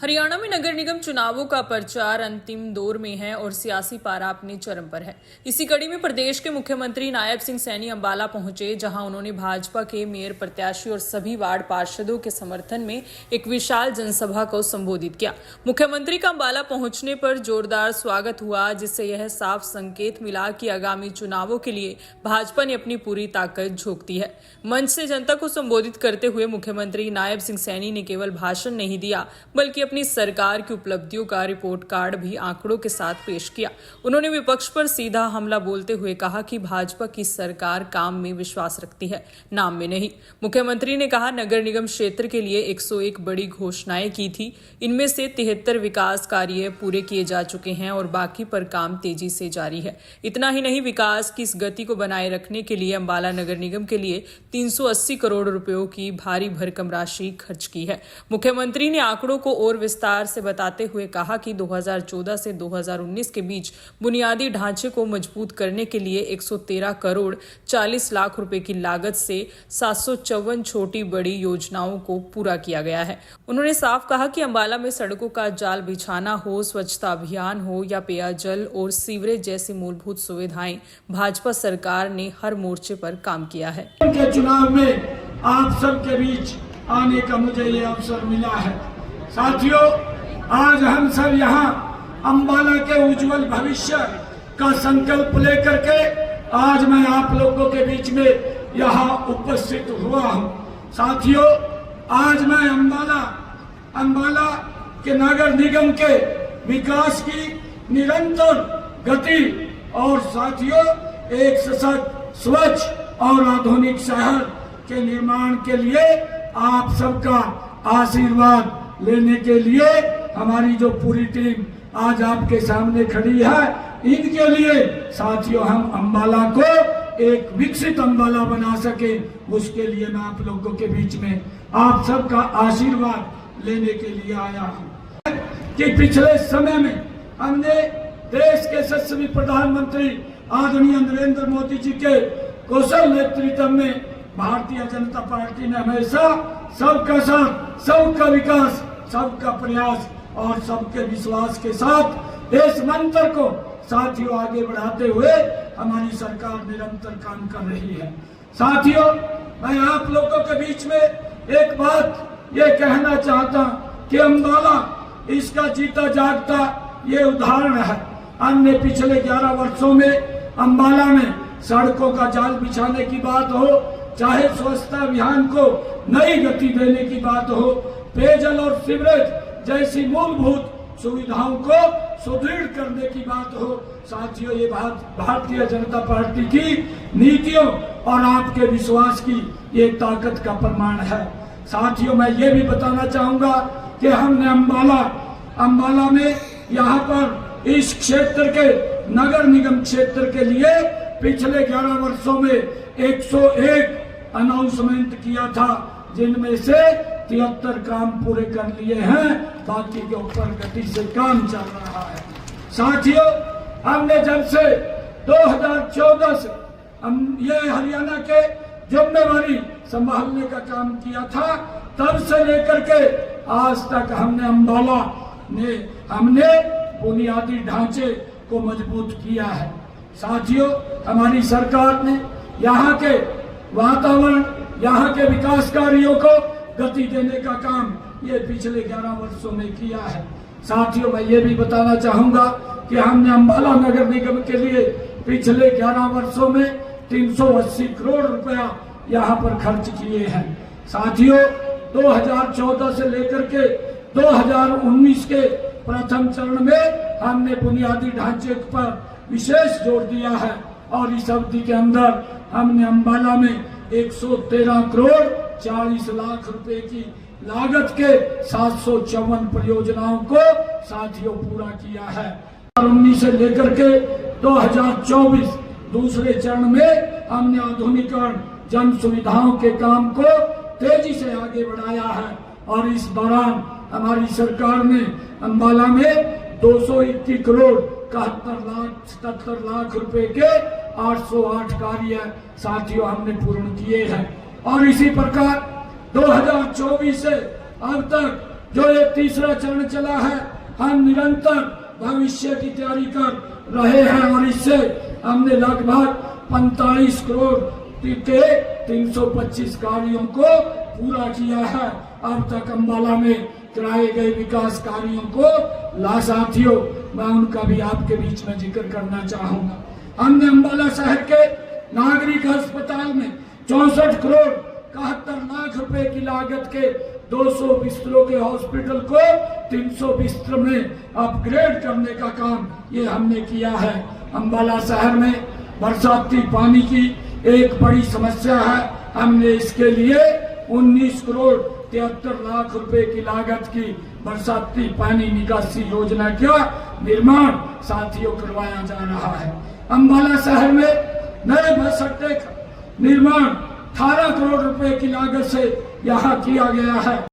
हरियाणा में नगर निगम चुनावों का प्रचार अंतिम दौर में है और सियासी पारा अपने चरम पर है। इसी कड़ी में प्रदेश के मुख्यमंत्री नायब सिंह सैनी अंबाला पहुंचे, जहां उन्होंने भाजपा के मेयर प्रत्याशी और सभी वार्ड पार्षदों के समर्थन में एक विशाल जनसभा को संबोधित किया। मुख्यमंत्री का अंबाला पहुंचने पर जोरदार स्वागत हुआ, जिससे यह साफ संकेत मिला कि आगामी चुनावों के लिए भाजपा ने अपनी पूरी ताकत झोंक दी है। मंच से जनता को संबोधित करते हुए मुख्यमंत्री नायब सिंह सैनी ने केवल भाषण नहीं दिया, बल्कि अपनी सरकार की उपलब्धियों का रिपोर्ट कार्ड भी आंकड़ों के साथ पेश किया। उन्होंने विपक्ष पर सीधा हमला बोलते हुए कहा कि भाजपा की सरकार काम में विश्वास रखती है, नाम में नहीं। मुख्यमंत्री ने कहा, नगर निगम क्षेत्र के लिए 101 बड़ी घोषणाएं की थी, इनमें से 73 विकास कार्य पूरे किए जा चुके हैं और बाकी पर काम तेजी से जारी है। इतना ही नहीं, विकास की इस गति को बनाए रखने के लिए अंबाला नगर निगम के लिए 380 करोड़ रुपयों की भारी भरकम राशि खर्च की है। मुख्यमंत्री ने आंकड़ों को और विस्तार से बताते हुए कहा कि 2014 से 2019 के बीच बुनियादी ढांचे को मजबूत करने के लिए 113 करोड़ 40 लाख रुपए की लागत से 754 छोटी बड़ी योजनाओं को पूरा किया गया है। उन्होंने साफ कहा कि अंबाला में सड़कों का जाल बिछाना हो, स्वच्छता अभियान हो या पेयजल और सीवरेज जैसी मूलभूत सुविधाएं, भाजपा सरकार ने हर मोर्चे पर काम किया है। के चुनाव में आप सबके बीच आने का मुझे ये अवसर मिला है। साथियों, आज हम सब यहाँ अंबाला के उज्जवल भविष्य का संकल्प लेकर के आज मैं आप लोगों के बीच में यहाँ उपस्थित हुआ हूँ। साथियों, आज मैं अंबाला के नगर निगम के विकास की निरंतर गति और साथियों एक सशक्त, स्वच्छ और आधुनिक शहर के निर्माण के लिए आप सबका आशीर्वाद लेने के लिए हमारी जो पूरी टीम आज आपके सामने खड़ी है, इनके लिए साथियों हम अंबाला को एक विकसित अंबाला बना सके, उसके लिए मैं आप लोगों के बीच में आप सबका आशीर्वाद लेने के लिए आया हूँ। कि पिछले समय में हमने देश के यशस्वी प्रधानमंत्री आदरणीय नरेंद्र मोदी जी के कुशल नेतृत्व में भारतीय जनता पार्टी ने हमेशा सबका साथ, सबका विकास, सबका प्रयास और सबके विश्वास के साथ इस मंत्र को साथियों आगे बढ़ाते हुए हमारी सरकार निरंतर काम कर रही है। साथियों, मैं आप लोगों के बीच में एक बात ये कहना चाहता कि अंबाला इसका जीता जागता ये उदाहरण है। हमने पिछले 11 वर्षों में अंबाला में सड़कों का जाल बिछाने की बात हो, चाहे स्वच्छता अभियान को नई गति देने की बात हो, पेयजल और सीवरेज जैसी मूलभूत सुविधाओं को सुदृढ़ करने की बात हो, साथियों ये बात भारतीय जनता पार्टी की नीतियों और आपके विश्वास की ये ताकत का प्रमाण है। साथियों, मैं ये भी बताना चाहूंगा कि हमने अंबाला में यहाँ पर इस क्षेत्र के नगर निगम क्षेत्र के लिए पिछले 11 वर्षों में 101 अनाउंसमेंट किया था, जिनमें से 73 काम पूरे कर लिए हैं, बाकी के ऊपर गति से काम चल रहा है। साथियों, हमने जब से 2014 से ये हरियाणा के जिम्मेवारी संभालने का काम किया था, तब से लेकर के आज तक हमने अंबाला में बुनियादी ढांचे को मजबूत किया है। साथियों, हमारी सरकार ने यहाँ के वातावरण, यहाँ के विकास कार्यों को गति देने का काम ये पिछले 11 वर्षों में किया है। साथियों, मैं ये भी बताना चाहूंगा कि हमने अंबाला नगर निगम के लिए पिछले 11 वर्षों में 380 करोड़ रुपया यहाँ पर खर्च किए हैं। साथियों, 2014 से लेकर के 2019 के प्रथम चरण में हमने बुनियादी ढांचे पर विशेष जोर दिया है और इस अवधि के अंदर हमने अंबाला में 113 करोड़ 40 लाख रुपए की लागत के 754 परियोजनाओं को साथियों पूरा किया है। 2019 से लेकर के 2024 दूसरे चरण में हमने आधुनिकीकरण, जन सुविधाओं के काम को तेजी से आगे बढ़ाया है और इस दौरान हमारी सरकार ने अंबाला में 221 करोड़ 77 लाख रुपए के 808 कार्य साथियों हमने पूर्ण किए हैं और इसी प्रकार 2024 से अब तक जो ये तीसरा चरण चला है, हम निरंतर भविष्य की तैयारी कर रहे हैं और इससे हमने लगभग 45 करोड़ के 325 कार्यों को पूरा किया है। अब तक अंबाला में कराए गए विकास कार्यों को साथियों मैं उनका भी आपके बीच में जिक्र करना चाहूंगा। हमने अंबाला शहर के नागरिक अस्पताल में 64 करोड़ 71 लाख रुपए की लागत के 200 बिस्तरों के हॉस्पिटल को 300 बिस्तर में अपग्रेड करने का काम ये हमने किया है। अंबाला शहर में बरसाती पानी की एक बड़ी समस्या है। हमने इसके लिए 19 करोड़ 73 लाख रुपए की लागत की बरसाती पानी निकासी योजना का निर्माण साथियों करवाया जा रहा है। अंबाला शहर में नए बस अड्डे का निर्माण 18 करोड़ रुपए की लागत से यहाँ किया गया है।